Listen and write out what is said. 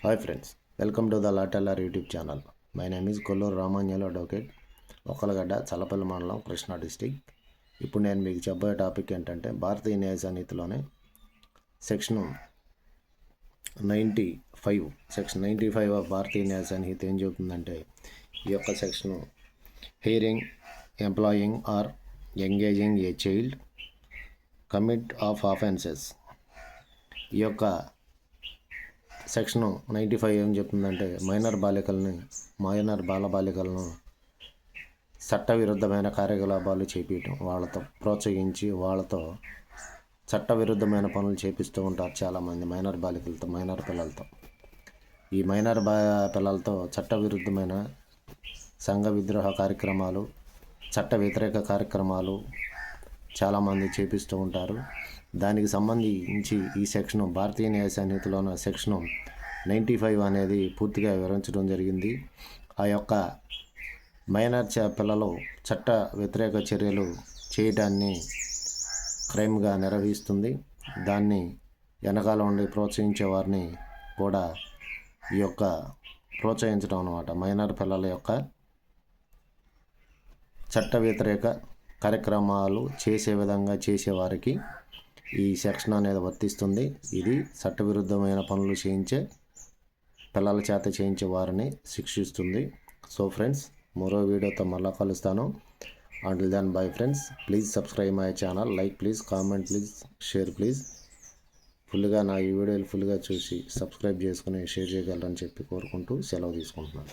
Hi friends, welcome to the లాటెల్లార్ YouTube channel. My name is Kolluru Ramanjali advocate, Okkalagadda, Challapalli మండలం, Krishna district. ఇప్పుడు నేను మీకు చెప్పబోయే టాపిక్ ఏంటంటే భారతీయ న్యాయ సంహితలోనే సెక్షన్ 95 ఆఫ్ భారతీయ న్యాయ సంహిత ఏం చెబుతుందంటే, ఈ యొక్క section hearing, employing or engaging a child commit of offences. ఈ యొక్క సెక్షన్ 95 ఏం చెప్తుందంటే, మైనర్ బాలబాలికలను చట్టవిరుద్ధమైన కార్యకలాపాలు చేపించడం, వాళ్ళతో ప్రోత్సహించి వాళ్ళతో చట్టవిరుద్ధమైన పనులు చేపిస్తూ ఉంటారు చాలామంది మైనర్ పిల్లలతో. ఈ మైనర్ పిల్లలతో చట్టవిరుద్ధమైన సంఘ విద్రోహ కార్యక్రమాలు, చట్ట వ్యతిరేక కార్యక్రమాలు చాలామంది చేపిస్తూ ఉంటారు. దానికి సంబంధించి ఈ సెక్షను భారతీయ న్యాయ సంహితలోన సెక్షను 95 అనేది పూర్తిగా వివరించడం జరిగింది. ఆ యొక్క మైనర్ పిల్లలు చట్ట వ్యతిరేక చర్యలు చేయడాన్ని క్రైమ్గా నిర్వహిస్తుంది. దాన్ని వెనకాల ఉండి ప్రోత్సహించే వారిని కూడా ఈ యొక్క ప్రోత్సహించడం అన్నమాట. మైనర్ పిల్లల యొక్క చట్ట వ్యతిరేక కార్యక్రమాలు చేసే విధంగా చేసేవారికి ఈ సెక్షన్ అనేది వర్తిస్తుంది. ఇది చట్టవిరుద్ధమైన పనులు చేయించే పిల్లల చేత చేయించే వారిని శిక్షిస్తుంది. సో ఫ్రెండ్స్, మరో వీడియోతో మళ్ళీ కలుస్తాను. Until then bye friends. Please subscribe my channel. Like please, comment please, share please. ఫుల్గా నా ఈ వీడియోలు ఫుల్గా చూసి సబ్స్క్రైబ్ చేసుకుని షేర్ చేయగలరని చెప్పి కోరుకుంటూ సెలవు తీసుకుంటున్నాను.